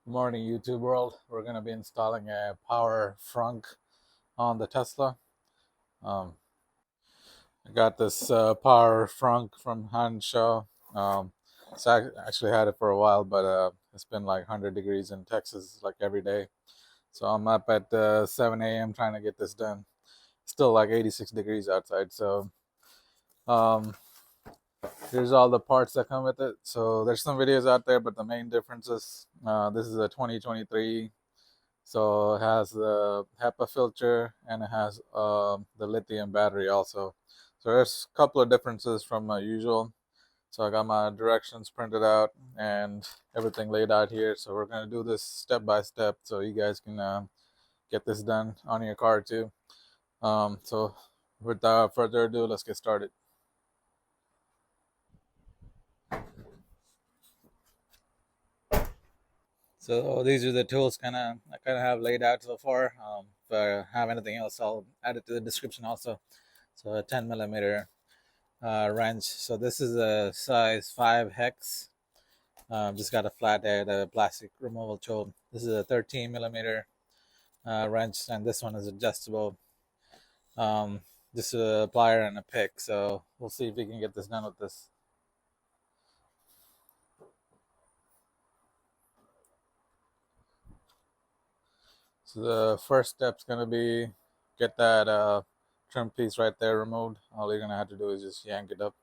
Good morning, YouTube world. We're going to be installing a power frunk on the Tesla. Um, I got this power frunk from HYUNSHOW. So I actually had it for a while, but it's been like 100 degrees in Texas like every day. So I'm up at 7 a.m. trying to get this done. Still like 86 degrees outside. So um, here's all the parts that come with it. So there's some videos out there, but the main difference is this is a 2023. So it has the HEPA filter and it has the lithium battery also. So there's a couple of differences from my usual. So I got my directions printed out and everything laid out here. So we're gonna do this step by step so you guys can get this done on your car too. So without further ado, let's get started. So these are the tools I kind of have laid out so far. If I have anything else, I'll add it to the description also. So a 10 millimeter wrench. So this is a size 5 hex. Just got a flathead, a plastic removal tool. This is a 13 millimeter wrench, and this one is adjustable. Um, just a plier and a pick. So we'll see if we can get this done with this. So the first step's gonna be get that trim piece right there removed. All you're gonna have to do is just yank it up.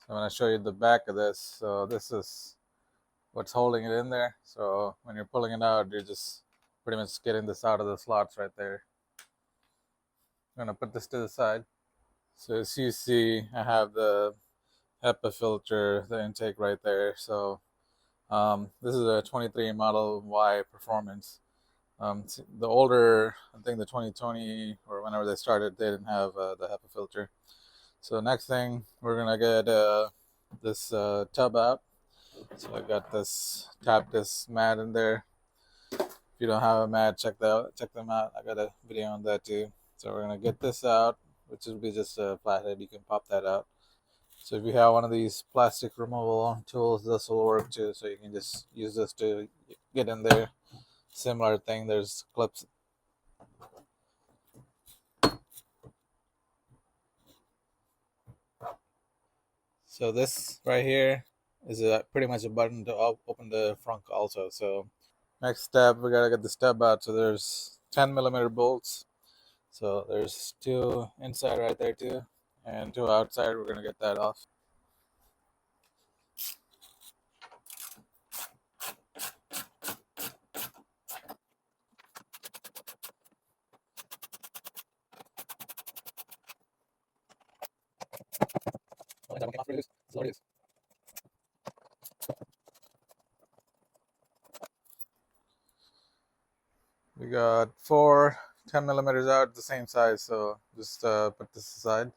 So I'm gonna show you the back of this. So this is what's holding it in there. So when you're pulling it out, you're just pretty much getting this out of the slots right there. I'm gonna put this to the side. So as you see, I have the HEPA filter, the intake right there. So this is a 23 Model Y Performance. The older, I think the 2020 or whenever they started, they didn't have the HEPA filter. So next thing, we're gonna get this tub out. So I got this, tap this mat in there. If you don't have a mat, check them out. I got a video on that too. So we're gonna get this out, which will be just a flathead. You can pop that out. So if you have one of these plastic removal tools, this will work too. So you can just use this to get in there. Similar thing. There's clips. So this right here is pretty much a button to open the frunk also. So next step, we gotta get the stub out. So there's 10 millimeter bolts. So there's two inside right there too, and two outside. We're gonna get that off. We got four 10 millimeters out, the same size. So just put this aside.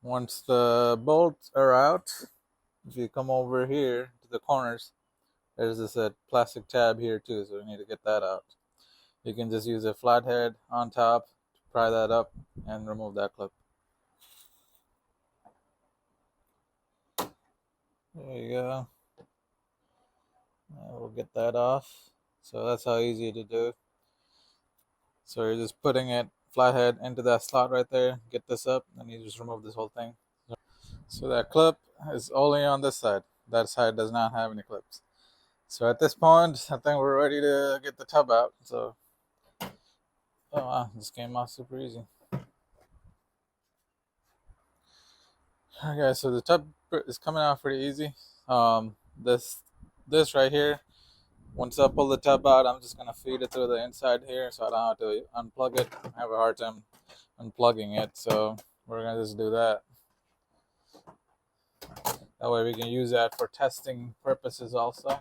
Once the bolts are out, if you come over here to the corners, there's this plastic tab here too, so we need to get that out. You can just use a flathead on top to pry that up and remove that clip. There you go. And we'll get that off. So that's how easy to do. So you're just putting it flathead into that slot right there. Get this up, and you just remove this whole thing. So that clip is only on this side. That side does not have any clips. So at this point, I think we're ready to get the tub out. So, oh wow, this came out super easy. Okay, so the tub is coming out pretty easy. This right here, once I pull the tub out, I'm just gonna feed it through the inside here, so I don't have to unplug it. I have a hard time unplugging it, so we're gonna just do that. That way we can use that for testing purposes also.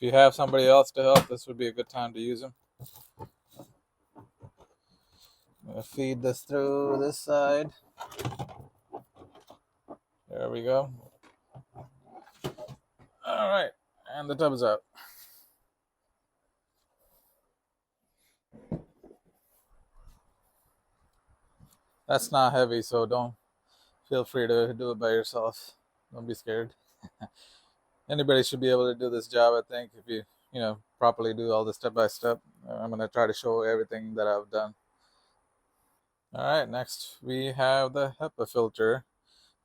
If you have somebody else to help, this would be a good time to use them. I'm gonna feed this through this side. There we go. All right, and the tub is out. That's not heavy, so don't feel free to do it by yourself. Don't be scared. Anybody should be able to do this job, I think, if you properly do all the step by step. I'm gonna try to show everything that I've done. All right, next we have the HEPA filter.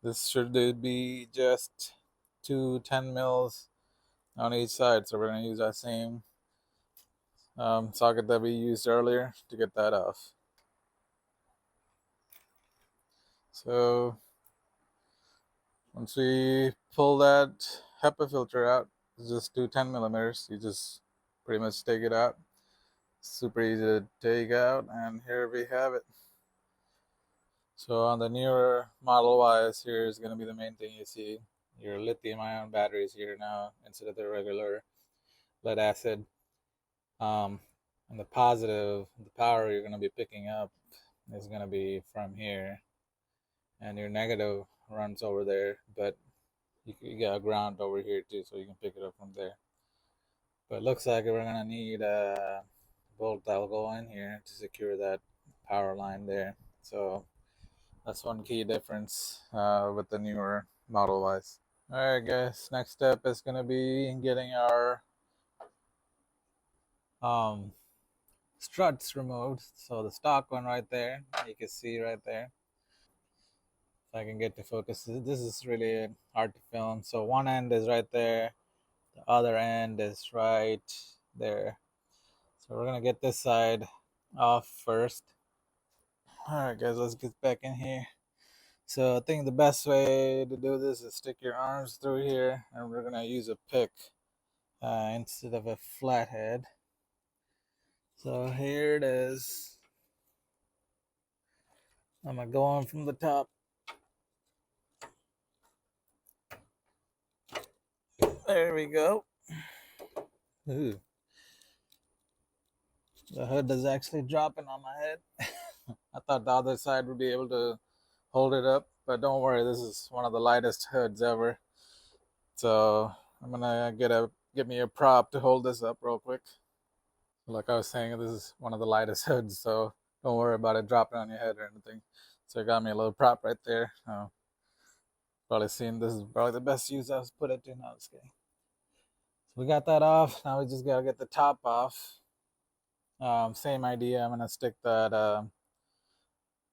This should be just 2 10 mils on each side, so we're gonna use that same socket that we used earlier to get that off. So once we pull that HEPA filter out, just do 10 millimeters. You just pretty much take it out. Super easy to take out, and here we have it. So on the newer Model Ys, here is going to be the main thing you see. Your lithium-ion batteries here now instead of the regular lead acid. And the positive, the power you're going to be picking up is going to be from here, and your negative runs over there, but you got a ground over here too, so you can pick it up from there. But it looks like we're gonna need a bolt that'll go in here to secure that power line there. So that's one key difference with the newer Model Ys. All right, guys. Next step is gonna be getting our um, struts removed. So the stock one right there, you can see right there. If I can get to focus, this is really hard to film. So one end is right there, the other end is right there. So we're gonna get this side off first. All right, guys, let's get back in here. So I think the best way to do this is stick your arms through here, and we're gonna use a pick instead of a flathead. So here it is. I'm gonna go on from the top. There we go. Ooh, the hood is actually dropping on my head. I thought the other side would be able to hold it up, but don't worry, this is one of the lightest hoods ever. So I'm gonna get me a prop to hold this up real quick. Like I was saying, this is one of the lightest hoods, so don't worry about it dropping on your head or anything. So I got me a little prop right there. Probably seen this is probably the best use I've put it to now. So we got that off. Now we just gotta get the top off. Same idea. I'm gonna stick that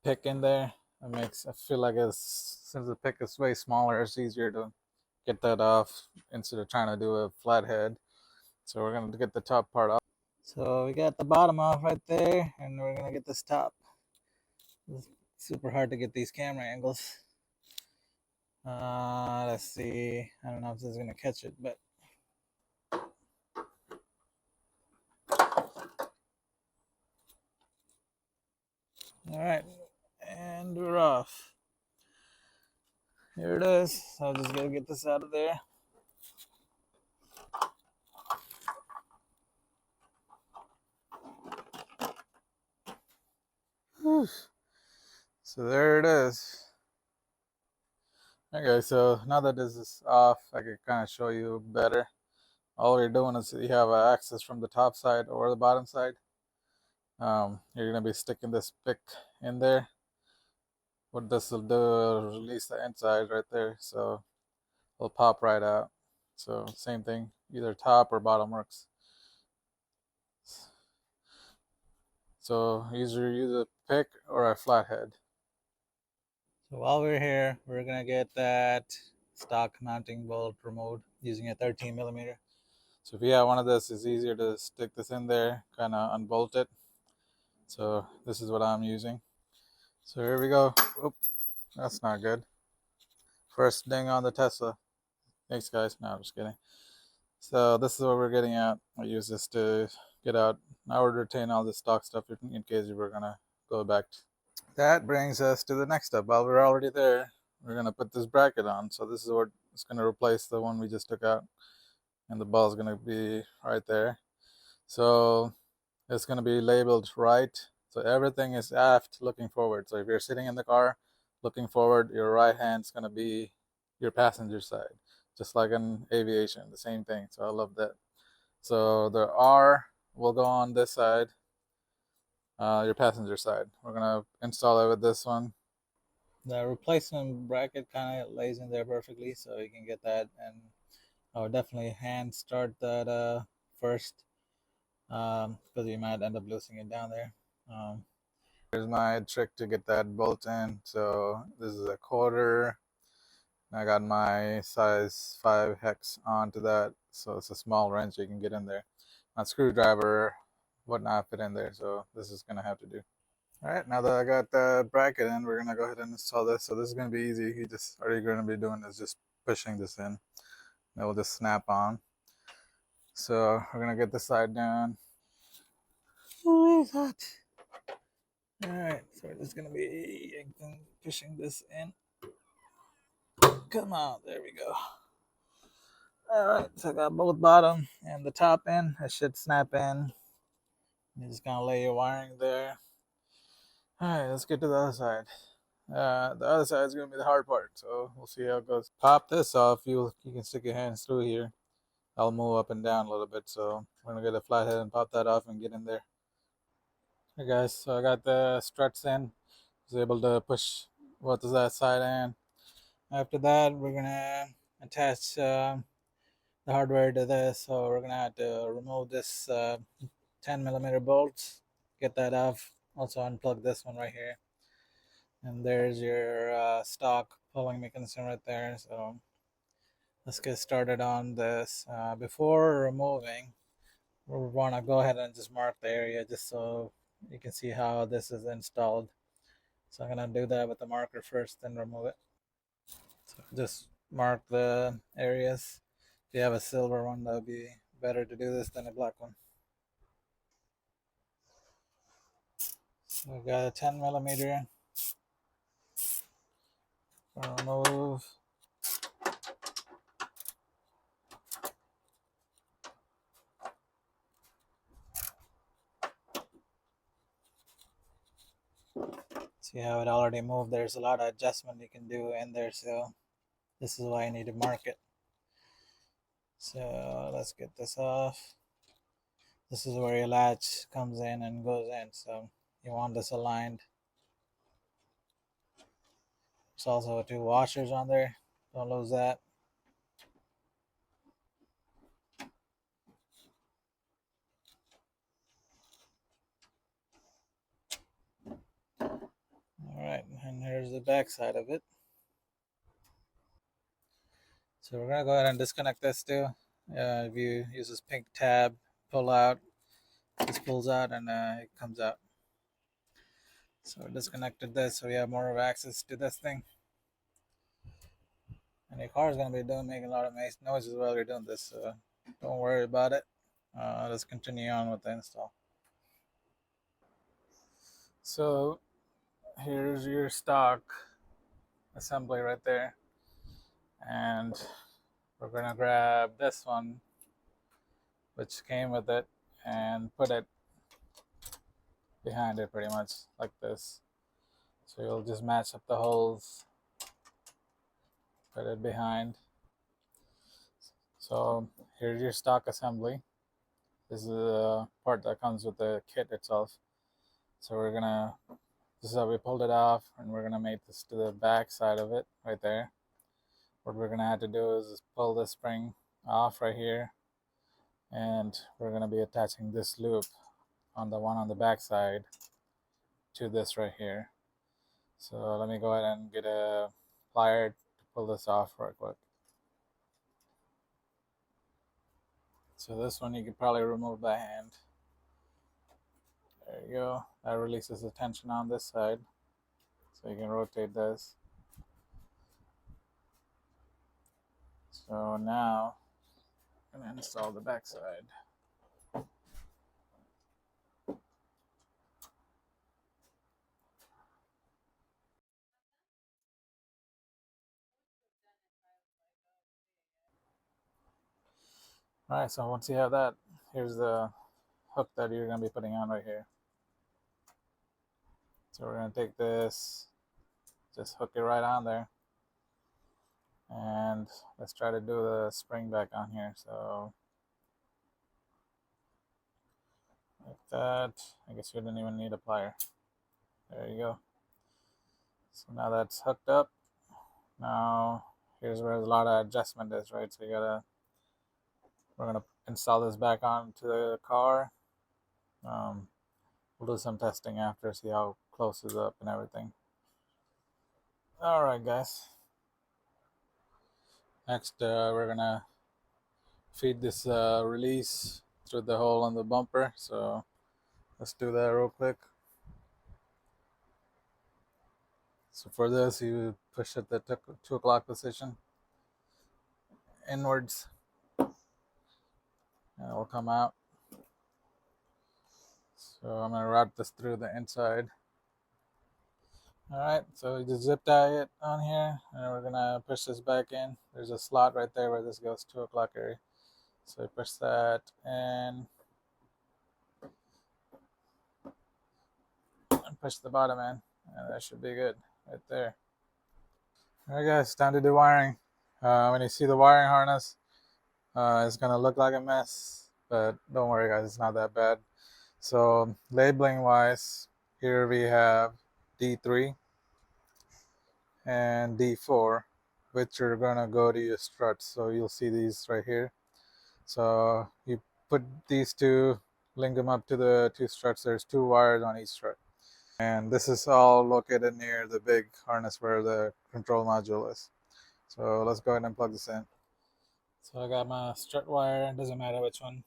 pick in there. I feel like since the pick is way smaller, it's easier to get that off instead of trying to do a flathead. So we're gonna get the top part off. So we got the bottom off right there, and we're gonna get this top. It's super hard to get these camera angles. Let's see. I don't know if this is gonna catch it, but all right, and we're off. Here it is. So I'll just gotta get this out of there. Whew. So there it is. Okay, so now that this is off, I can kind of show you better. All you're doing is you have access from the top side or the bottom side. You're gonna be sticking this pick in there. What this will do, release the inside right there, so it'll pop right out. So same thing, either top or bottom works. So either use a pick or a flathead. So while we're here, we're gonna get that stock mounting bolt removed using a 13 millimeter. So if you have one of this, it's easier to stick this in there, kind of unbolt it. So this is what I'm using. So here we go. Oop, that's not good. First ding on the Tesla. Thanks, guys. No, I'm just kidding. So this is what we're getting at. I use this to get out. I would retain all the stock stuff in case you were gonna go back. That brings us to the next step. While we're already there, we're gonna put this bracket on. So this is what it's gonna replace the one we just took out. and the ball is going to be right there. So it's going to be labeled right. So everything is aft looking forward. So if you're sitting in the car looking forward, your right hand is going to be your passenger side, just like in aviation, the same thing. So I love that. So the R will go on this side, your passenger side. We're going to install it with this one. The replacement bracket kind of lays in there perfectly, so you can get that. And I would definitely hand start that first, because you might end up losing it down there. Here's my trick to get that bolt in. So this is a quarter. I got my size 5 hex onto that, so it's a small wrench you can get in there. My screwdriver would not fit in there, so this is gonna have to do. All right, now that I got the bracket in, we're gonna go ahead and install this. So this is gonna be easy. All you're gonna be doing is just pushing this in. It will just snap on. So we're gonna get this side down. Oh, it's hot. All right, so we're just gonna be pushing this in. Come on, there we go. All right, so I got both bottom and the top in. It should snap in. You're just gonna lay your wiring there. All right, let's get to the other side. The other side is gonna be the hard part, so we'll see how it goes. Pop this off. You can stick your hands through here. I'll move up and down a little bit, so we're gonna get a flathead and pop that off and get in there. Hey guys, so I got the struts in. Was able to push both of that side in. After that, we're gonna attach the hardware to this. So we're gonna have to remove this 10mm bolts, get that off. Also unplug this one right here. And there's your stock pulling mechanism right there. So let's get started on this. Before removing, we want to go ahead and just mark the area just so you can see how this is installed. So I'm going to do that with the marker first, then remove it. So just mark the areas. If you have a silver one, that would be better to do this than a black one. So we got a 10mm. Remove. See how it already moved. There's a lot of adjustment you can do in there, so this is why I need to mark it. So let's get this off. This is where your latch comes in and goes in, so you want this aligned. There's also 2 washers on there, don't lose that. Alright, and here's the back side of it. So we're gonna go ahead and disconnect this too. If you use this pink tab, pull out, this pulls out and it comes out. So we disconnected this so we have more access to this thing. And your car is gonna be making a lot of noises while you're doing this, so don't worry about it. Let's continue on with the install. So here's your stock assembly right there, and we're gonna grab this one which came with it and put it behind it pretty much like this. So you'll just match up the holes, put it behind. So here's your stock assembly. This is the part that comes with the kit itself. So this is how we pulled it off, and we're gonna make this to the back side of it right there. What we're gonna have to do is just pull the spring off right here, and we're gonna be attaching this loop on the one on the back side to this right here. So let me go ahead and get a plier to pull this off real quick. So this one you could probably remove by hand. There you go. That releases the tension on this side. So you can rotate this. So now I'm going to install the back side. Alright, so once you have that, here's the hook that you're going to be putting on right here. So we're going to take this, just hook it right on there. And let's try to do the spring back on here. So like that. I guess you didn't even need a plier. There you go. So now that's hooked up. Now here's where a lot of adjustment is, right? So we're gonna install this back onto the car. We'll do some testing after, see how close it's up and everything. All right, guys. Next, we're gonna feed this release through the hole in the bumper. So let's do that real quick. So for this, you push it the 2 o'clock position inwards, and it will come out. So I'm gonna route this through the inside. All right, so you just zip tie it on here, and we're gonna push this back in. There's a slot right there where this goes 2 o'clock area. So you push that in, and push the bottom in, and that should be good right there. All right, guys, time to do wiring. When you see the wiring harness, it's gonna look like a mess, but don't worry, guys, it's not that bad. So labeling wise, here we have D3 and D4, which are gonna go to your struts. So you'll see these right here. So you put these two, link them up to the 2 struts. There's 2 wires on each strut. And this is all located near the big harness where the control module is. So let's go ahead and plug this in. So I got my strut wire, it doesn't matter which one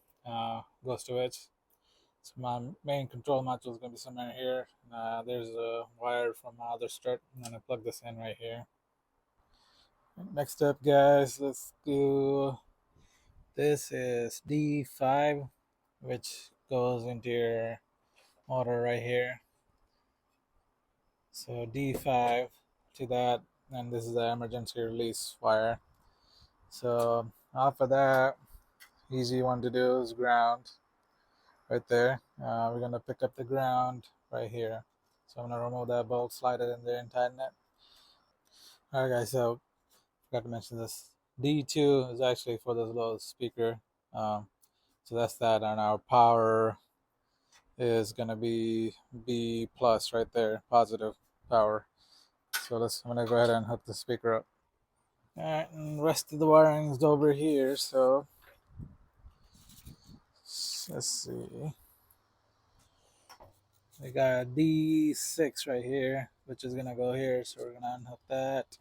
goes to which. So my main control module is going to be somewhere here. There's a wire from my other strut. I'm going to plug this in right here. Next up, guys, let's do, this is D5, which goes into your motor right here. So D5 to that, and this is the emergency release wire. So off of that, easy one to do is ground right there. We're gonna pick up the ground right here. So I'm gonna remove that bolt, slide it in there, and tighten it. All right, guys. So forgot to mention this. D2 is actually for this little speaker. So that's that, and our power is gonna be B plus right there, positive power. So I'm gonna go ahead and hook the speaker up. All right, and the rest of the wiring is over here. So let's see. We got D6 right here, which is gonna go here. So we're gonna unhook that.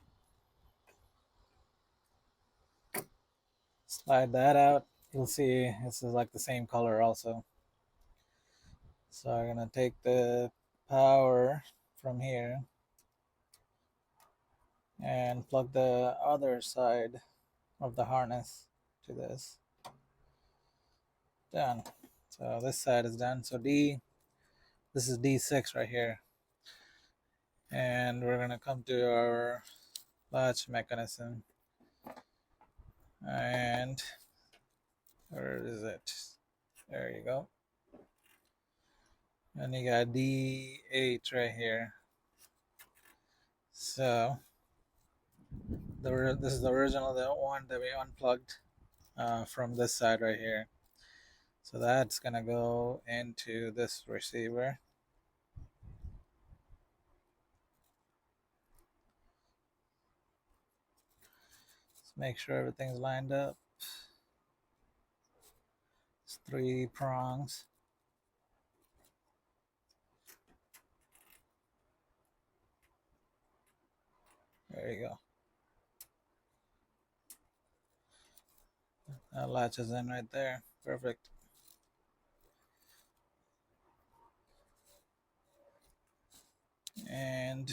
Slide that out. You'll see this is like the same color also. So I'm gonna take the power from here and plug the other side of the harness to this. Done. So this side is done. So this is D6 right here. And we're gonna come to our latch mechanism. And where is it? There you go. And you got D8 right here. So this is the original, the one that we unplugged from this side right here. So that's gonna go into this receiver. Let's make sure everything's lined up. It's 3 prongs. There you go. That latches in right there. Perfect. And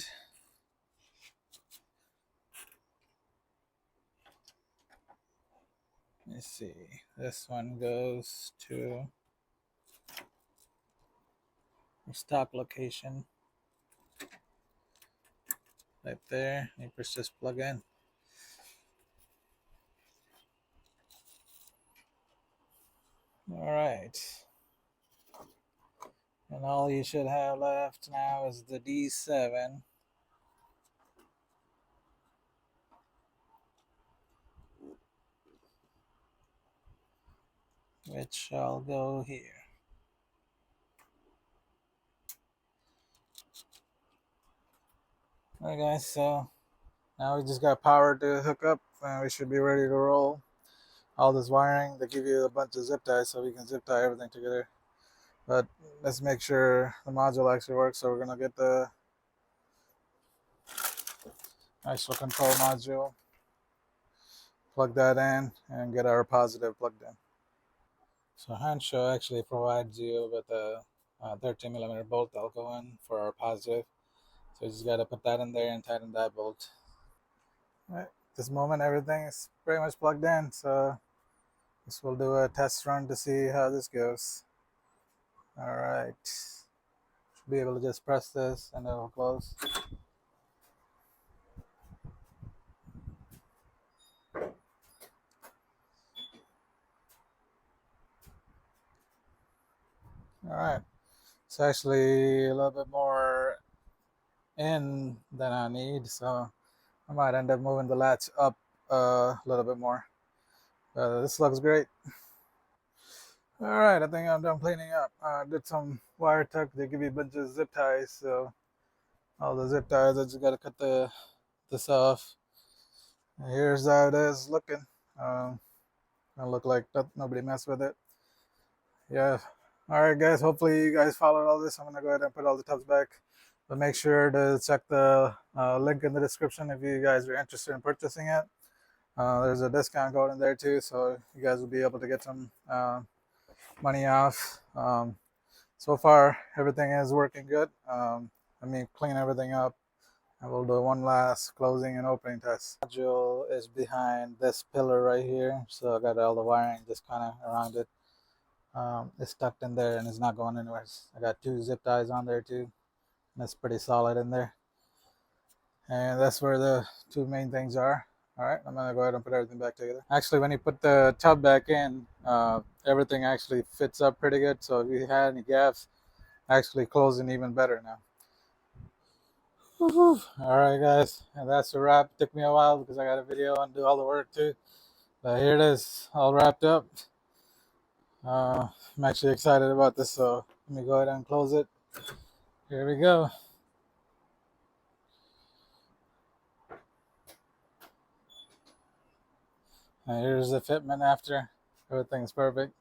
let's see. This one goes to the stock location. Right there. You push this plug in. All right. And all you should have left now is the D7, which I'll go here. Alright guys, so now we just got power to hook up and we should be ready to roll. All this wiring, they give you a bunch of zip ties so we can zip tie everything together. But let's make sure the module actually works. So we're gonna get the actual control module, plug that in, and get our positive plugged in. So HYUNSHOW actually provides you with a 13mm bolt that'll go in for our positive. So you just gotta put that in there and tighten that bolt. All right, this moment everything is pretty much plugged in. So this will do a test run to see how this goes. All right, should be able to just press this and it'll close. All right, it's actually a little bit more in than I need, so I might end up moving the latch up a little bit more. This looks great. All right, I think I'm done cleaning up. I did some wire tuck. They give you a bunch of zip ties, so all the zip ties, I just gotta cut this off. And here's how it is looking. Gonna look like nobody messed with it. Yeah. All right, guys. Hopefully you guys followed all this. I'm gonna go ahead and put all the tubs back, but make sure to check the link in the description if you guys are interested in purchasing it. There's a discount code in there too, so you guys will be able to get some money off. So far, everything is working good. Let me clean everything up. I will do one last closing and opening test. The module is behind this pillar right here, so I got all the wiring just kind of around it. It's tucked in there and it's not going anywhere. I got 2 zip ties on there too. That's pretty solid in there. And that's where the 2 main things are. All right, I'm gonna go ahead and put everything back together. Actually, when you put the tub back in, everything actually fits up pretty good. So if you had any gaps, actually closing even better now. All right, guys, and that's a wrap. It took me a while because I got a video and do all the work too. But here it is, all wrapped up. I'm actually excited about this, so let me go ahead and close it. Here we go. And here's the fitment after. Everything's perfect.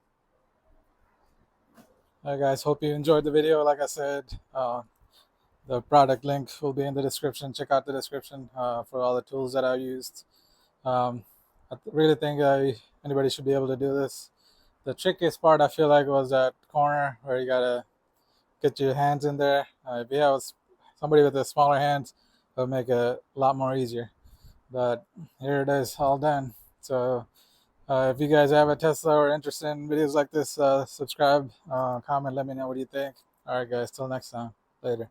All right, guys, hope you enjoyed the video. Like I said, the product link will be in the description. Check out the description for all the tools that I used. I really think anybody should be able to do this. The trickiest part I feel like was that corner where you gotta get your hands in there. If you have somebody with the smaller hands, it'll make it a lot more easier. But here it is, all done. So if you guys have a Tesla or interested in videos like this, subscribe, comment, let me know what you think. All right, guys, till next time. Later.